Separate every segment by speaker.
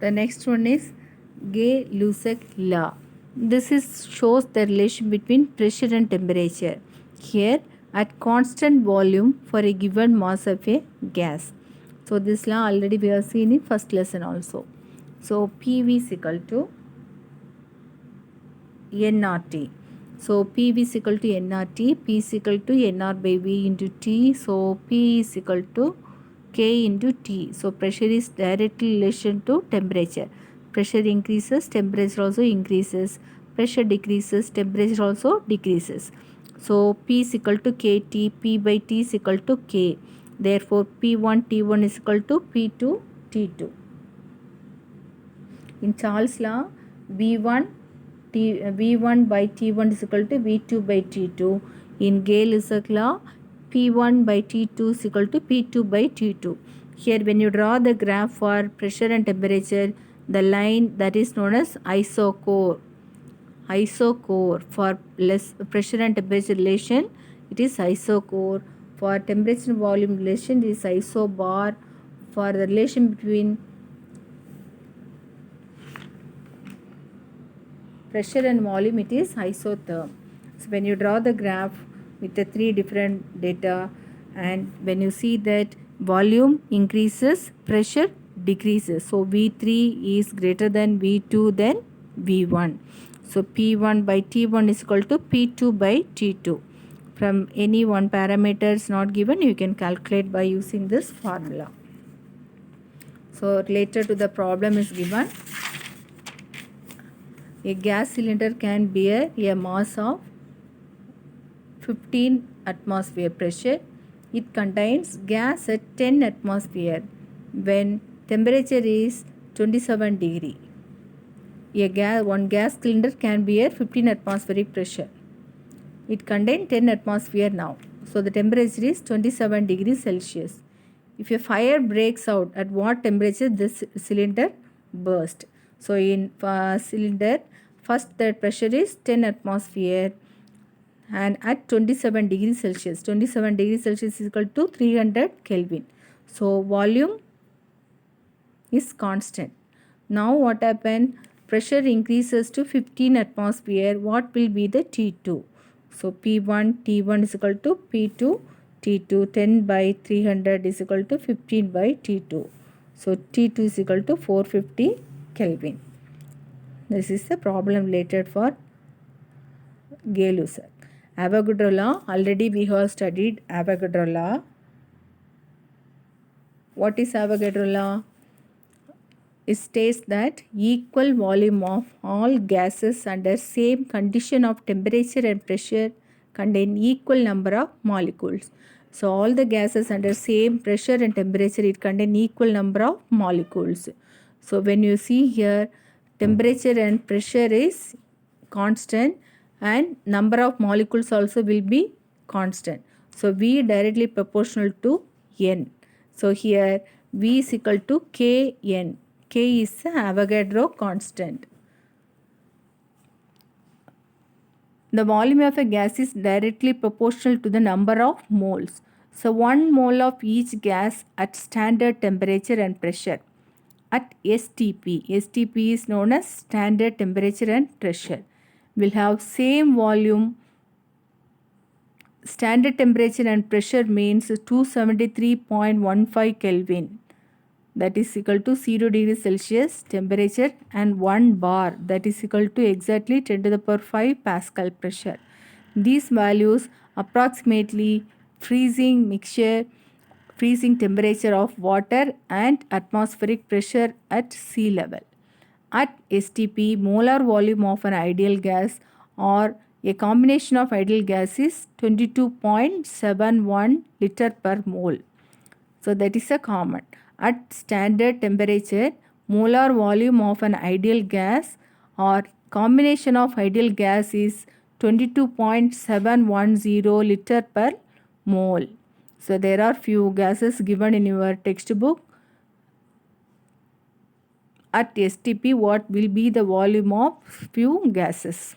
Speaker 1: The next one is Gay-Lussac law. This shows the relation between pressure and temperature. Here, at constant volume for a given mass of a gas. So this law already we have seen in first lesson also. So PV is equal to nRT. So PV is equal to nRT, P is equal to nR by V into T. So P is equal to K into T. So pressure is directly relation to temperature. Pressure increases, temperature also increases. Pressure decreases, temperature also decreases. So P is equal to KT, P by T is equal to K. Therefore P1 T1 is equal to P2 T2. In Charles law, V1 by T1 is equal to V2 by T2. In Gay-Lussac law, P1 by T2 is equal to P2 by T2. Here when you draw the graph for pressure and temperature, the line that is known as isochore. Isochore for less pressure and temperature relation, it is isochore. For temperature and volume relation, it is isobar. For the relation between pressure and volume, it is isotherm. So when you draw the graph with the three different data, and when you see that volume increases, pressure decreases. So V3 is greater than V2 than V1. So P1 by T1 is equal to P2 by T2. From any one parameter is not given, you can calculate by using this formula. So related to the problem is given. A gas cylinder can bear a mass of 15 atmosphere pressure. It contains gas at 10 atmosphere when temperature is 27 degree. One gas cylinder can bear 15 atmospheric pressure. It contains 10 atmosphere now. So the temperature is 27 degrees Celsius. If a fire breaks out, at what temperature this cylinder burst? So in cylinder, first the pressure is 10 atmosphere and at 27 degrees Celsius. 27 degrees Celsius is equal to 300 Kelvin. So volume is constant. Now what happened? Pressure increases to 15 atmosphere. What will be the T2? So P1 T1 is equal to P2 T2. 10 by 300 is equal to 15 by T2. So T2 is equal to 450 Kelvin. This is the problem related for Gay-Lussac. Avogadro law, already we have studied Avogadro law. What is Avogadro law? It states that equal volume of all gases under same condition of temperature and pressure contain equal number of molecules. So all the gases under same pressure and temperature, it contain equal number of molecules. So when you see here, temperature and pressure is constant and number of molecules also will be constant. So V directly proportional to N. So here V is equal to Kn. K is the Avogadro constant. The volume of a gas is directly proportional to the number of moles. So 1 mole of each gas at standard temperature and pressure. At STP, STP is known as standard temperature and pressure, will have same volume. Standard temperature and pressure means 273.15 Kelvin, that is equal to 0 degrees Celsius temperature, and 1 bar, that is equal to exactly 10 to the power 5 Pascal pressure. These values approximately freezing temperature of water and atmospheric pressure at sea level. At STP, molar volume of an ideal gas or a combination of ideal gas is 22.71 liter per mole. So that is a common. At standard temperature, molar volume of an ideal gas or combination of ideal gas is 22.710 liter per mole. So there are few gases given in your textbook. At STP, what will be the volume of few gases?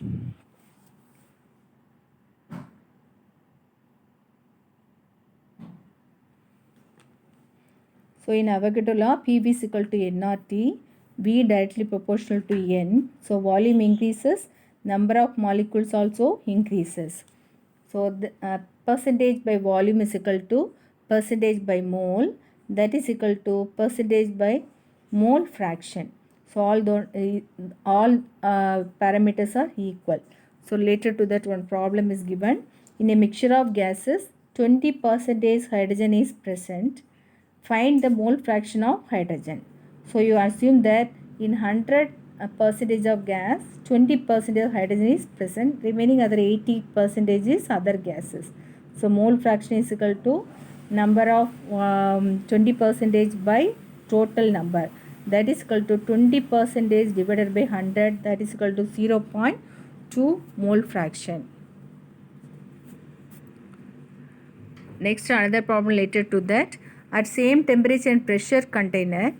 Speaker 1: So in Avogadro law, PV is equal to nRT. V directly proportional to N. So volume increases, number of molecules also increases. So the percentage by volume is equal to percentage by mole, that is equal to percentage by mole fraction. So all parameters are equal. So related to that, one problem is given. In a mixture of gases, 20% hydrogen is present. Find the mole fraction of hydrogen. So you assume that in 100 percentage of gas, 20% of hydrogen is present, remaining other 80% is other gases. So mole fraction is equal to number of 20% by total number, that is equal to 20% divided by 100, that is equal to 0.2 mole fraction. Next, another problem related to that. At same temperature and pressure, container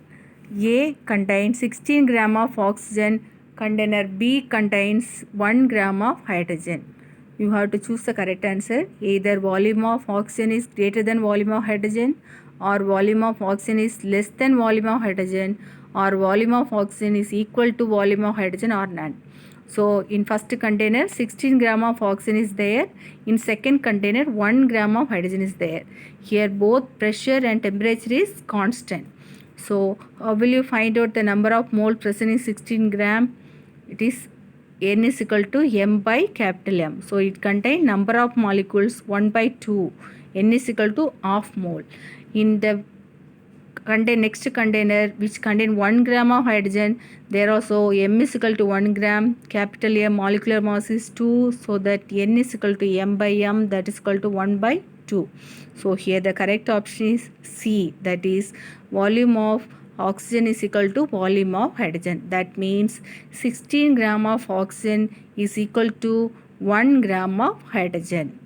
Speaker 1: A contains 16 gram of oxygen, container B contains 1 gram of hydrogen. You have to choose the correct answer. Either volume of oxygen is greater than volume of hydrogen, or volume of oxygen is less than volume of hydrogen, or volume of oxygen is equal to volume of hydrogen, or none. So in first container 16 gram of oxygen is there. In second container 1 gram of hydrogen is there. Here both pressure and temperature is constant. So how will you find out the number of mole present in 16 gram? It is N is equal to M by capital M. So it contains number of molecules 1 by 2. N is equal to half mole. In the next container which contain 1 gram of hydrogen, there also M is equal to 1 gram, capital M molecular mass is 2, so that N is equal to M by M, that is equal to 1 by 2. So here the correct option is C, that is volume of oxygen is equal to volume of hydrogen. That means 16 gram of oxygen is equal to 1 gram of hydrogen.